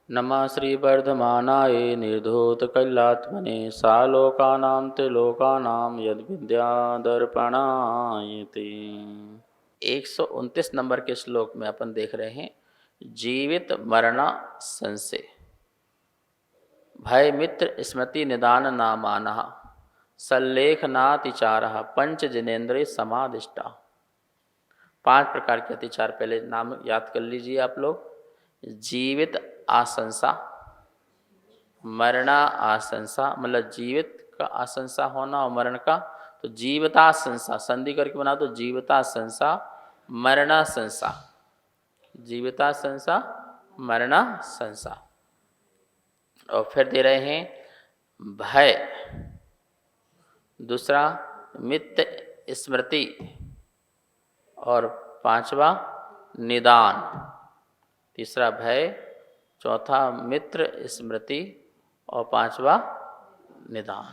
नमः श्रीवर्धमानाय निर्धूतकैलात्मने सालोकानां त्रिलोकानां यद्विद्यादर्पणायते। 129 नंबर के श्लोक में अपन देख रहे हैं जीवित मरणा संशय भय मित्र स्मृति निदान नामानः सल्लेखनातिचारः पंच जिनेन्द्रिय समादिष्टा। 5 प्रकार के अतिचार पहले नाम याद कर लीजिए आप लोग। जीवित आशंसा, मरणा आशंसा मतलब जीवित का आशंसा होना और मरण का, तो जीविताशंसा संधि करके बना दो जीविताशंसा मरणाशंसा, जीविताशंसा मरणाशंसा। और फिर दे रहे हैं भय, दूसरा मित्र स्मृति और 5वां निदान, तीसरा भय, चौथा मित्र स्मृति और 5वां निदान।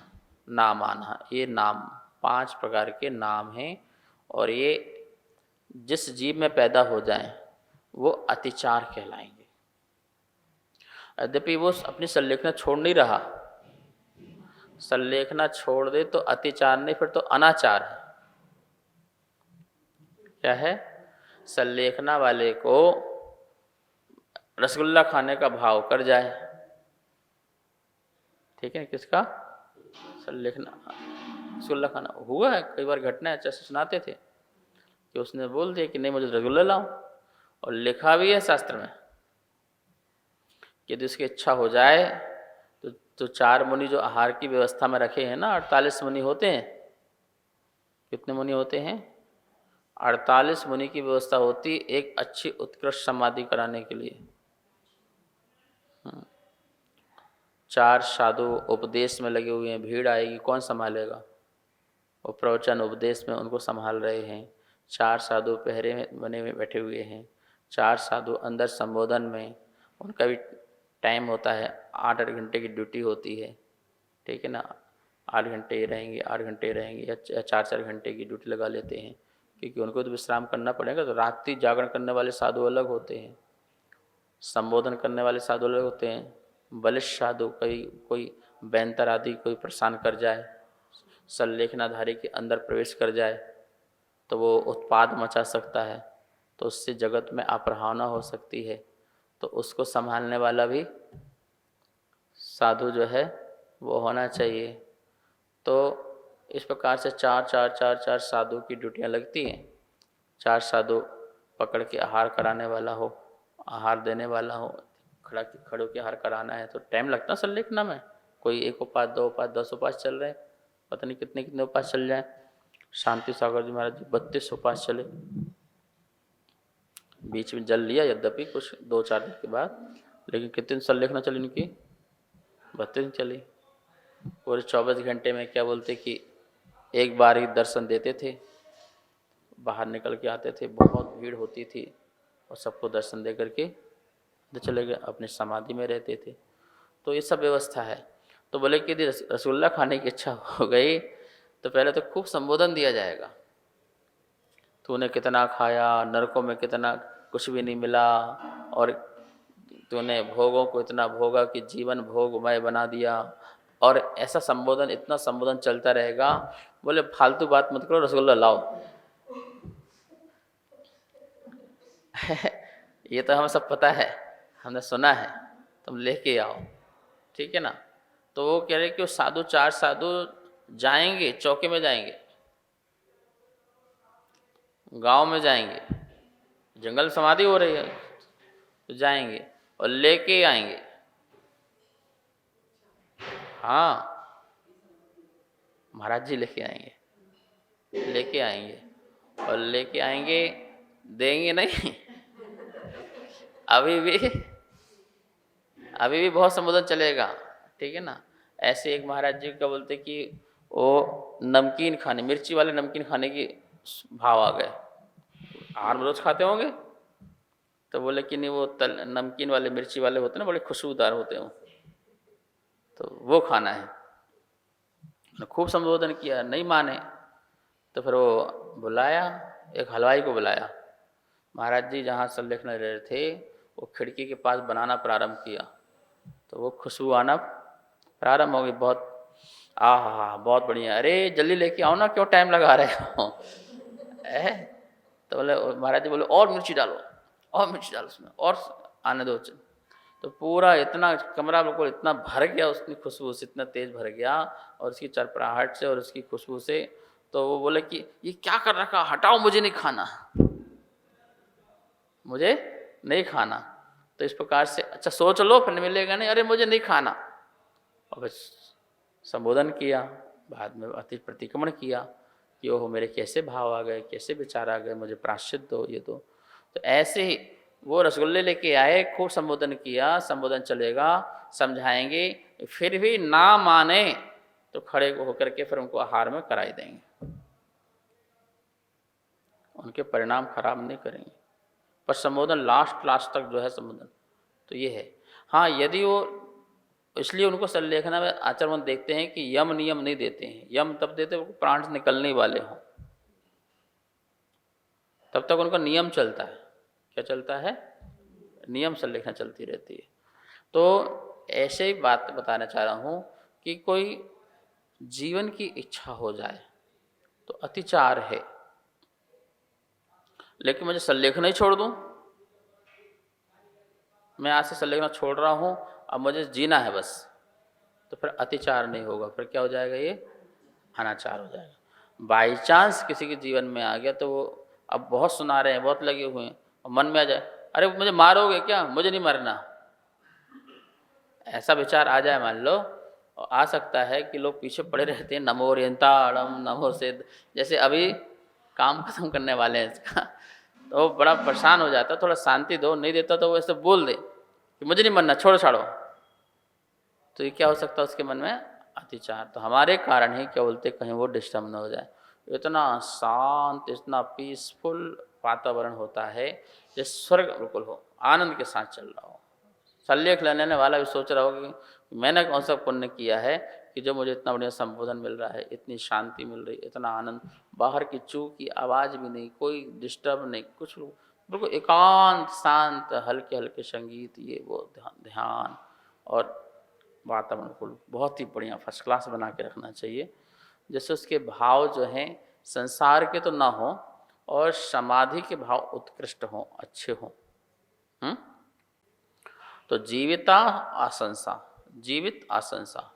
नाम आना, ये नाम 5 प्रकार के नाम हैं और ये जिस जीव में पैदा हो जाएं वो अतिचार कहलाएंगे। यद्यपि वो अपनी संलेखना छोड़ नहीं रहा, संलेखना छोड़ दे तो अतिचार नहीं, फिर तो अनाचार है। क्या है? संलेखना वाले को रसगुल्ला खाने का भाव कर जाए, ठीक है, किसका? संलेखना। रसगुल्ला खाना हुआ है, कई बार घटना है, जैसे सुनाते थे कि उसने बोल दिया कि नहीं मुझे रसगुल्ला लाओ, और लिखा भी है शास्त्र में कि यदि उसकी इच्छा हो जाए तो 4 मुनि जो आहार की व्यवस्था में रखे हैं ना, 48 मुनि होते हैं। कितने मुनि होते हैं? 48 मुनि की व्यवस्था होती एक अच्छी उत्कृष्ट समाधि कराने के लिए। 4 साधु उपदेश में लगे हुए हैं, भीड़ आएगी कौन संभालेगा? वो प्रवचन उपदेश में उनको संभाल रहे हैं। 4 साधु पहरे में बने हुए बैठे हुए हैं, 4 साधु अंदर संबोधन में, उनका भी टाइम होता है, 8-8 घंटे की ड्यूटी होती है, ठीक है ना। 8 घंटे रहेंगे, 8 घंटे रहेंगे, या 4-4 घंटे की ड्यूटी लगा लेते हैं, क्योंकि उनको तो विश्राम करना पड़ेगा। तो रात्रि जागरण करने वाले साधु अलग होते हैं, संबोधन करने वाले साधु अलग होते हैं। बलिष्ठ साधु, कोई बैंतर आदि कोई परेशान कर जाए, संलेखनाधारी के अंदर प्रवेश कर जाए तो वो उत्पाद मचा सकता है, तो उससे जगत में अपराहना हो सकती है, तो उसको संभालने वाला भी साधु जो है वो होना चाहिए। तो इस प्रकार से 4 साधु की ड्यूटियाँ लगती हैं। 4 साधु पकड़ के आहार कराने वाला हो, आहार देने वाला हो, खड़ो के आहार कराना है तो टाइम लगता है संलेखना में। कोई 1 उपास 2 उपास 10 उपास चल रहे, पता नहीं कितने कितने उपास चल जाए। शांति सागर जी महाराज जी 32 उपास चले, बीच में जल लिया यद्यपि कुछ 2-4 दिन के बाद, लेकिन कितने संलेखना चली उनकी? 32 दिन चली। पूरे 24 घंटे में क्या बोलते कि एक बार ही दर्शन देते थे, बाहर निकल के आते थे, बहुत भीड़ होती थी और सबको दर्शन दे करके चले गए, अपनी समाधि में रहते थे। तो ये सब व्यवस्था है। तो बोले कि यदि रसगुल्ला खाने की इच्छा हो गई तो पहले तो खूब संबोधन दिया जाएगा, तूने कितना खाया, नरकों में कितना कुछ भी नहीं मिला, और तूने भोगों को इतना भोगा कि जीवन भोगमय बना दिया, और ऐसा संबोधन, इतना संबोधन चलता रहेगा। बोले फालतू बात मत करो, रसगुल्ला लाओ। ये तो हमें सब पता है, हमने सुना है, तुम लेके आओ, ठीक है ना। तो वो कह रहे कि वो साधु 4 साधु जाएंगे, चौके में जाएंगे, गांव में जाएंगे, जंगल समाधि हो रही है तो जाएंगे और लेके आएंगे। हाँ, महाराज जी लेके आएंगे, लेके आएंगे और लेके आएंगे, देंगे नहीं। अभी भी बहुत संबोधन चलेगा, ठीक है ना। ऐसे एक महाराज जी का बोलते कि वो नमकीन खाने, मिर्ची वाले नमकीन खाने की भाव आ गए। आहार में रोज खाते होंगे, तो बोले कि नहीं वो नमकीन वाले मिर्ची वाले होते हैं ना, बड़े खुशबूदार होते हैं, तो वो खाना है। खूब संबोधन किया, नहीं माने, तो फिर वो बुलाया, एक हलवाई को बुलाया। महाराज जी जहाँ संलेखना रह रहे थे वो खिड़की के पास बनाना प्रारंभ किया, तो वो खुशबू आना प्रारंभ होगी। बहुत आहा बहुत बढ़िया, अरे जल्दी लेके आओ ना, क्यों टाइम लगा रहे हो तो बोले महाराज जी बोले और मिर्ची डालो, और मिर्ची डालो उसमें, और आने दो। तो पूरा इतना कमरा बिल्कुल इतना भर गया उसकी खुशबू से, इतना तेज भर गया और उसकी चरपराहट से और उसकी खुशबू से। तो वो बोले कि ये क्या कर रखा, हटाओ, मुझे नहीं खाना, मुझे नहीं खाना। तो इस प्रकार से अच्छा सोच लो फिर मिलेगा नहीं, अरे मुझे नहीं खाना। और बस संबोधन किया, बाद में अति प्रतिक्रमण किया कि ओहो मेरे कैसे भाव आ गए, कैसे विचार आ गए, मुझे प्राश्चित दो, ये दो। तो ऐसे ही वो रसगुल्ले लेके आए, खूब संबोधन किया, संबोधन चलेगा, समझाएंगे, फिर भी ना माने तो खड़े होकर के फिर उनको आहार में कराई देंगे, उनके परिणाम खराब नहीं करेंगे। पर संबोधन लास्ट तक जो है संबोधन तो ये है। हाँ, यदि वो इसलिए उनको संलेखना में आचरण देखते हैं कि यम नियम नहीं देते हैं। यम तब देते हैं प्राण निकलने वाले हों, तब तक उनका नियम चलता है। क्या चलता है? नियम संलेखना चलती रहती है। तो ऐसे ही बात बताना चाह रहा हूँ कि कोई जीवन की इच्छा हो जाए तो अतिचार है, लेकिन मुझे संलेखना ही छोड़ दूँ, मैं आज से संलेखना छोड़ रहा हूँ, अब मुझे जीना है बस, तो फिर अतिचार नहीं होगा, फिर क्या हो जाएगा? ये अनाचार हो जाएगा। बाई चांस किसी के जीवन में आ गया तो वो अब बहुत सुना रहे हैं, बहुत लगे हुए हैं, और मन में आ जाए अरे मुझे मारोगे क्या, मुझे नहीं मरना, ऐसा विचार आ जाए मान लो, और आ सकता है कि लोग पीछे पड़े रहते हैं, नमो रेंताड़म नमो सिद्ध, जैसे अभी काम खत्म करने वाले हैं इसका, तो वो बड़ा परेशान हो जाता है, थोड़ा शांति दो, नहीं देता तो वो ऐसे बोल दे कि मुझे नहीं मरना, छोड़ो छाड़ो, तो ये क्या हो सकता है उसके मन में? अतिचार। तो हमारे कारण ही क्या बोलते कहीं वो डिस्टर्ब न हो जाए। इतना शांत, इतना पीसफुल वातावरण होता है जैसे स्वर्ग बिल्कुल हो, आनंद के साथ चल रहा हो। संलेख लेने वाला भी सोच रहा हो कि मैंने कौन सा पुण्य किया है कि जो मुझे इतना बढ़िया संबोधन मिल रहा है, इतनी शांति मिल रही, इतना आनंद, बाहर की चू की आवाज़ भी नहीं, कोई डिस्टर्ब नहीं, कुछ बिल्कुल एकांत शांत, हल्के हल्के संगीत, ये वो ध्यान और वातावरण को बहुत ही बढ़िया फर्स्ट क्लास बना के रखना चाहिए, जैसे उसके भाव जो हैं संसार के तो ना हो और समाधि के भाव उत्कृष्ट हों, अच्छे हों। तो जीविता आशंसा, जीवित आशंसा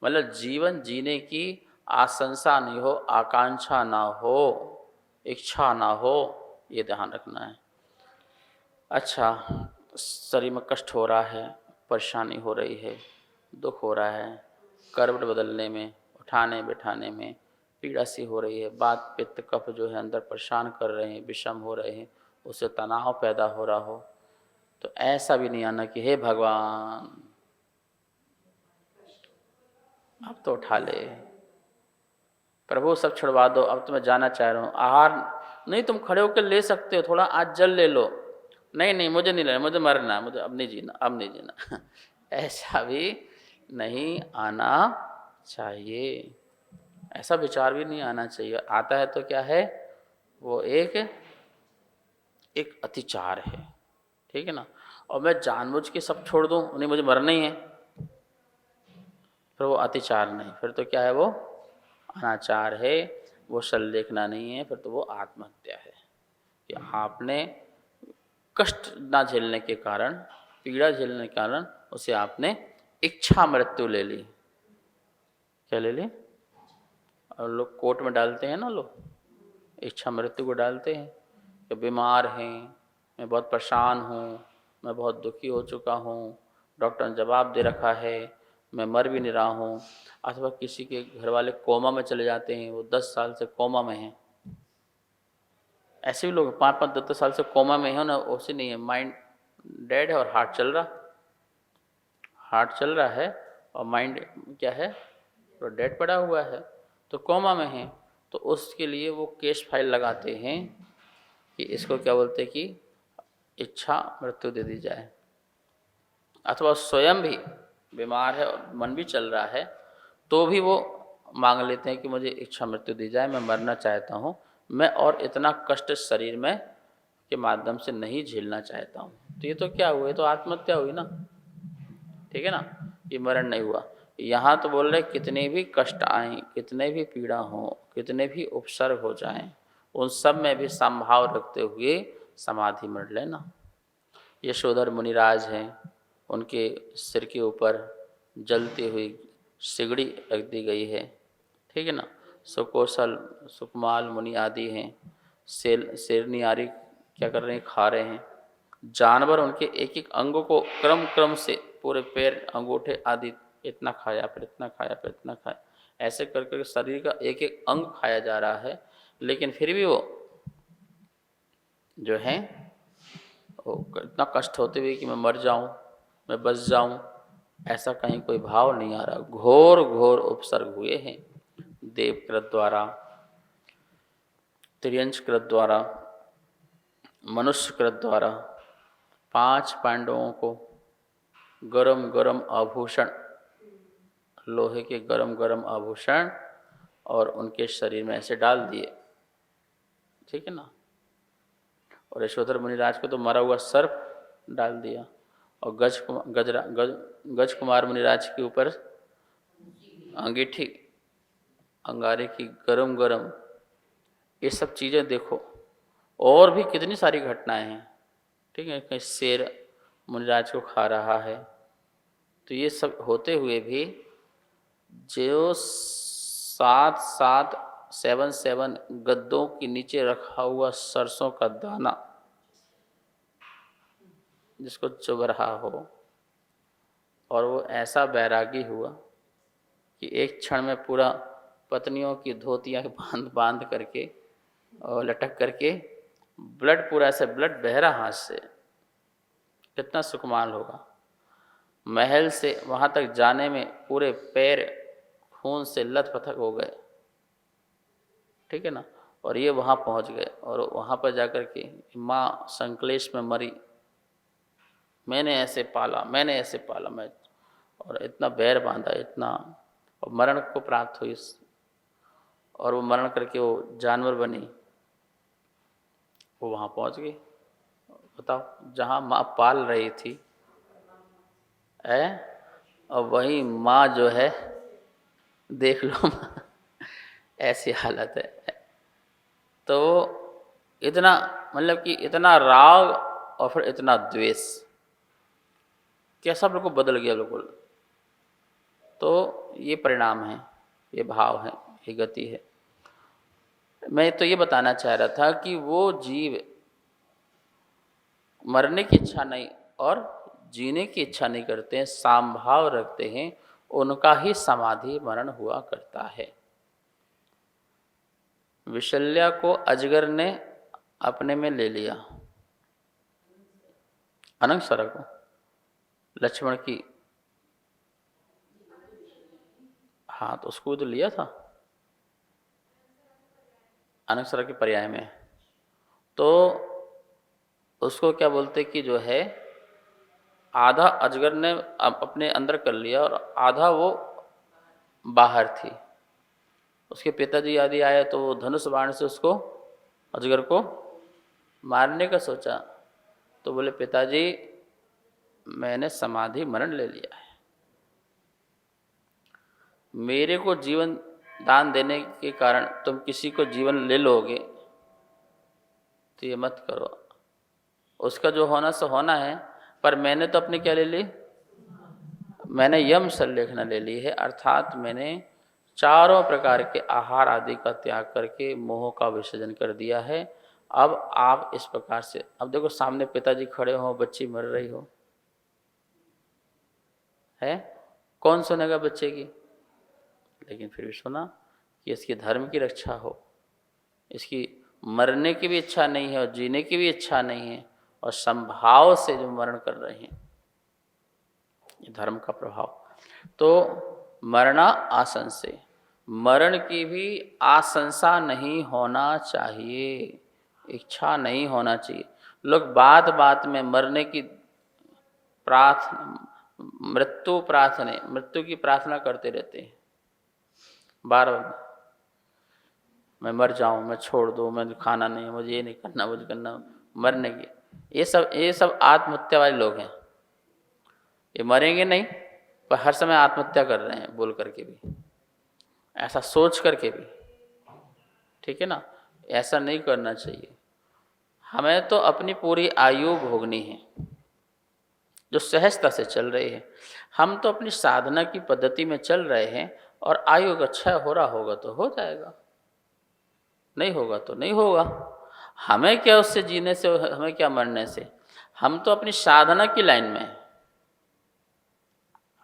मतलब जीवन जीने की आशंसा नहीं हो, आकांक्षा ना हो, इच्छा ना हो, ये ध्यान रखना है। अच्छा, शरीर में कष्ट हो रहा है, परेशानी हो रही है, दुख हो रहा है, करवट बदलने में, उठाने बैठाने में पीड़ा सी हो रही है, बात पित्त कफ जो है अंदर परेशान कर रहे हैं, विषम हो रहे हैं, उससे तनाव पैदा हो रहा हो, तो ऐसा भी नहीं आना कि हे भगवान अब तो उठा ले, प्रभु सब छुड़वा दो, अब तो मैं जाना चाह रहा हूँ। आहार नहीं, तुम खड़े होकर ले सकते हो, थोड़ा आज जल ले लो, नहीं नहीं मुझे नहीं लेना, मुझे मरना, मुझे अब नहीं जीना, अब नहीं जीना ऐसा भी नहीं आना चाहिए, ऐसा विचार भी नहीं आना चाहिए। आता है तो क्या है, वो एक अतिचार है, ठीक है ना। और मैं जानबूझ के सब छोड़ दूँ, नहीं मुझे मरना ही है, फिर वो अतिचार नहीं, फिर तो क्या है, वो अनाचार है, वो संलेखना नहीं है, फिर तो वो आत्महत्या है कि आपने कष्ट ना झेलने के कारण, पीड़ा झेलने के कारण उसे आपने इच्छा मृत्यु ले ली। क्या ले ली? और लोग कोर्ट में डालते हैं ना, लोग इच्छा मृत्यु को डालते हैं कि बीमार हैं, मैं बहुत परेशान हूँ, मैं बहुत दुखी हो चुका हूँ, डॉक्टर ने जवाब दे रखा है, मैं मर भी नहीं रहा हूँ। अथवा किसी के घर वाले कोमा में चले जाते हैं, वो 10 साल से कोमा में हैं, ऐसे भी लोग 5-5 10 साल से कोमा में है ना, उसे नहीं है, माइंड डेड है और हार्ट चल रहा है और माइंड क्या है, तो डेड पड़ा हुआ है, तो कोमा में है। तो उसके लिए वो केस फाइल लगाते हैं कि इसको क्या बोलते हैं कि इच्छा मृत्यु दे दी जाए। अथवा स्वयं भी बीमार है और मन भी चल रहा है तो भी वो मांग लेते हैं कि मुझे इच्छा मृत्यु दी जाए, मैं मरना चाहता हूँ, मैं और इतना कष्ट शरीर में के माध्यम से नहीं झेलना चाहता हूँ। तो ये तो क्या हुआ, ये तो आत्महत्या हुई ना, ठीक है ना। ये मरण नहीं हुआ। यहाँ तो बोल रहे कितने भी कष्ट आए, कितने भी पीड़ा हो, कितने भी उपसर्ग हो जाएं, उन सब में भी संभाव रखते हुए समाधि मर लेना। यशोधर मुनिराज हैं, उनके सिर के ऊपर जलती हुई सिगड़ी रख दी गई है, ठीक है ना। सुकोसल सुकमाल मुनि आदि हैं, शेरनी आदि क्या कर रहे हैं, खा रहे हैं। जानवर उनके एक एक अंगों को क्रम क्रम से पूरे पैर अंगूठे आदि इतना खाया, फिर इतना खाया, फिर इतना खाया, ऐसे कर कर शरीर का एक एक अंग खाया जा रहा है। लेकिन फिर भी वो जो है वो इतना कष्ट होते हुए कि मैं मर जाऊं, मैं बच जाऊं, ऐसा कहीं कोई भाव नहीं आ रहा। घोर घोर उपसर्ग हुए हैं देवकृत द्वारा, त्रियंशकृत द्वारा, मनुष्यकृत द्वारा। 5 पांडवों को गरम गरम आभूषण, लोहे के गरम गरम आभूषण और उनके शरीर में ऐसे डाल दिए, ठीक है ना। और यशोधर मुनिराज को तो मरा हुआ सर्प डाल दिया, और गज कुमार मुनिराज के ऊपर अंगीठी अंगारे की गरम गरम। ये सब चीज़ें देखो, और भी कितनी सारी घटनाएं हैं, ठीक है। कहीं शेर मुनिराज को खा रहा है, तो ये सब होते हुए भी जो 7 गद्दों के नीचे रखा हुआ सरसों का दाना जिसको चुभ रहा हो, और वो ऐसा बैरागी हुआ कि एक क्षण में पूरा पत्नियों की धोतियाँ बांध बांध करके और लटक करके ब्लड पूरा ऐसे ब्लड बह रहा हाथ से, कितना सुकमाल होगा। महल से वहाँ तक जाने में पूरे पैर खून से लथपथ हो गए, ठीक है ना। और ये वहाँ पहुँच गए, और वहाँ पर जाकर के माँ संकलेश में मरी, मैंने ऐसे पाला, मैंने ऐसे पाला, मैं, और इतना बैर बांधा, इतना, और मरण को प्राप्त हुई, और वो मरण करके वो जानवर बनी, वो वहाँ पहुँच गई। बताओ, जहाँ माँ पाल रही थी और वही माँ जो है, देख लो ऐसी हालत है। तो इतना, मतलब कि इतना राग और फिर इतना द्वेष, कैसा बिल्कुल बदल गया बिल्कुल। तो ये परिणाम है, ये भाव है, ये गति है। मैं तो ये बताना चाह रहा था कि वो जीव मरने की इच्छा नहीं और जीने की इच्छा नहीं करते हैं, सामभाव रखते हैं, उनका ही समाधि मरण हुआ करता है। विशल्या को अजगर ने अपने में ले लिया, अनंगसरा को, लक्ष्मण की, हाँ तो उसको तो लिया था अनंगसरा के पर्याय में। तो उसको क्या बोलते कि जो है आधा अजगर ने अपने अंदर कर लिया और आधा वो बाहर थी। उसके पिताजी आदि आए तो वो धनुष बाण से उसको, अजगर को मारने का सोचा, तो बोले पिताजी मैंने समाधि मरण ले लिया है, मेरे को जीवन दान देने के कारण तुम किसी को जीवन ले लोगे तो ये मत करो। उसका जो होना सो होना है, पर मैंने तो अपनी क्या ले ली, मैंने यम संलेखना ले ली है, अर्थात मैंने चारों प्रकार के आहार आदि का त्याग करके मोह का विसर्जन कर दिया है। अब आप इस प्रकार से, अब देखो सामने पिताजी खड़े हो, बच्ची मर रही हो, है कौन सुनेगा बच्चे की, लेकिन फिर भी सुना कि इसकी धर्म की रक्षा हो, इसकी मरने की भी इच्छा नहीं है और जीने की भी इच्छा नहीं है, और संभाव से जो मरण कर रहे हैं, ये धर्म का प्रभाव। तो मरना आशंसे, मरण की भी आशंसा नहीं होना चाहिए, इच्छा नहीं होना चाहिए। लोग बात बात में मरने की प्रार्थना, मृत्यु की प्रार्थना करते रहते हैं, बार बार, मैं मर जाऊं, मैं छोड़ दूं, मैं खाना नहीं, मुझे ये नहीं करना, मुझे करना, मरने की। ये सब आत्महत्या वाले लोग हैं। ये मरेंगे नहीं, पर हर समय आत्महत्या कर रहे हैं बोल करके भी, ऐसा सोच करके भी, ठीक है ना। ऐसा नहीं करना चाहिए। हमें तो अपनी पूरी आयु भोगनी है जो सहजता से चल रही है। हम तो अपनी साधना की पद्धति में चल रहे हैं और आयु का क्षय हो रहा होगा तो हो जाएगा, नहीं होगा तो नहीं होगा। हमें क्या उससे जीने से, हमें क्या मरने से। हम तो अपनी साधना की लाइन में हैं।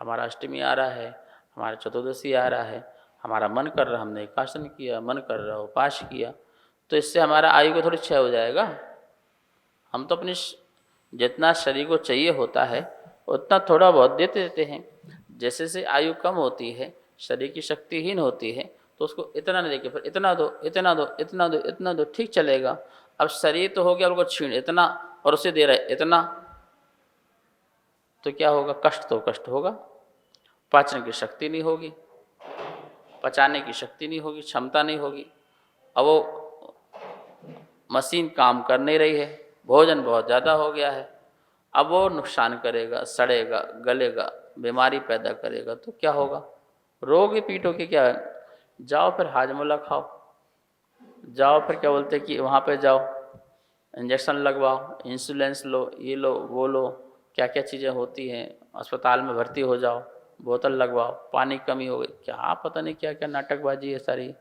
हमारा अष्टमी आ रहा है, हमारा चतुर्दशी आ रहा है, हमारा मन कर रहा हमने एकासन किया, मन कर रहा उपास किया, तो इससे हमारा आयु को थोड़ी क्षय हो जाएगा। हम तो अपनी जितना शरीर को चाहिए होता है उतना थोड़ा बहुत देते देते हैं। जैसे से आयु कम होती है, शरीर की शक्तिहीन होती है, तो उसको इतना नहीं देके फिर इतना दो, इतना दो, इतना दो, इतना दो, ठीक चलेगा। अब शरीर तो हो गया उनको छीण इतना और उसे दे रहे इतना, तो क्या होगा, कष्ट तो कष्ट होगा। पाचन की शक्ति नहीं होगी, पचाने की शक्ति नहीं होगी, क्षमता नहीं होगी। अब वो मशीन काम कर नहीं रही है, भोजन बहुत ज़्यादा हो गया है, अब वो नुकसान करेगा, सड़ेगा, गलेगा, बीमारी पैदा करेगा, तो क्या होगा, रोग पीटोगे क्या। जाओ फिर हाजमोला खाओ, जाओ फिर क्या बोलते हैं कि वहाँ पे जाओ, इंजेक्शन लगवाओ, इंसुलेंस लो, ये लो वो लो, क्या क्या चीज़ें होती हैं, अस्पताल में भर्ती हो जाओ, बोतल लगवाओ, पानी की कमी हो गई, क्या पता नहीं क्या क्या नाटकबाजी है सारी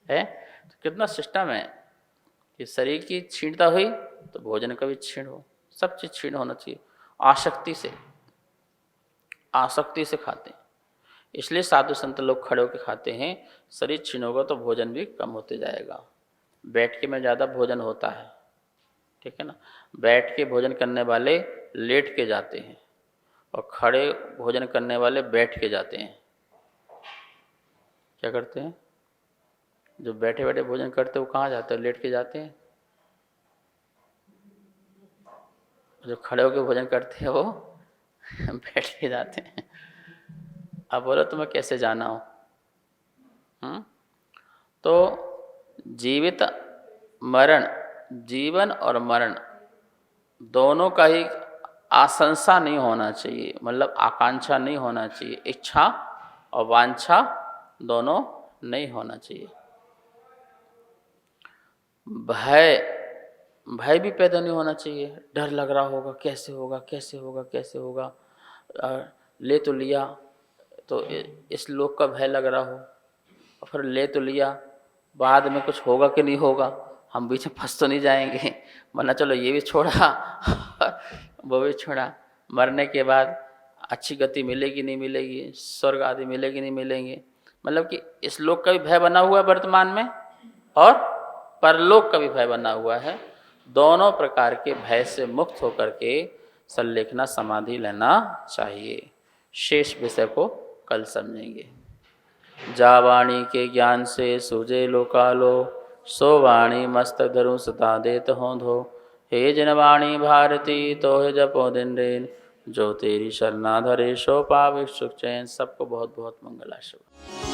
है। तो कितना सिस्टम है कि शरीर की छीणता हुई तो भोजन का भी छीण हो, सब चीज़ छीण होना चाहिए। आसक्ति से खाते हैं, इसलिए साधु संत लोग खड़े होकर खाते हैं। शरीर छीण होगा तो भोजन भी कम होते जाएगा। बैठ के में ज़्यादा भोजन होता है, ठीक है ना। बैठ के भोजन करने वाले लेट के जाते हैं और खड़े भोजन करने वाले बैठ के जाते हैं। क्या करते हैं, जो बैठे बैठे भोजन करते हैं वो कहाँ जाते हैं, लेट के जाते हैं। जो खड़े होकर भोजन करते हैं वो बैठ के जाते हैं। अब बोलो तुम्हें कैसे जाना हो। तो जीवित मरण, जीवन और मरण दोनों का ही आशंसा नहीं होना चाहिए, मतलब आकांक्षा नहीं होना चाहिए, इच्छा और वांछा दोनों नहीं होना चाहिए। भय भी पैदा नहीं होना चाहिए। डर लग रहा होगा, कैसे होगा, कैसे होगा, कैसे होगा, ले तो लिया तो इस लोक का भय लग रहा हो, और फिर ले तो लिया, बाद में कुछ होगा कि नहीं होगा, हम बीच में फंस तो नहीं जाएंगे, वरना चलो ये भी छोड़ा वो भी छोड़ा, मरने के बाद अच्छी गति मिलेगी नहीं मिलेगी, स्वर्ग आदि मिलेगी नहीं मिलेंगे, मतलब कि इस लोक का भी भय बना हुआ है वर्तमान में और परलोक का भी भय बना हुआ है। दोनों प्रकार के भय से मुक्त होकर के संलेखना समाधि लेना चाहिए। शेष विषय को कल समझेंगे। जा वाणी के ज्ञान से सूझे लोकालो, सो वाणी मस्तक धरु सता देत हो धो। हे जिन वाणी भारती तो हे जपो दिन रेन, जो तेरी शरणा धरे सो पावे सुख चैन। सबको बहुत बहुत मंगल आशीर्वाद।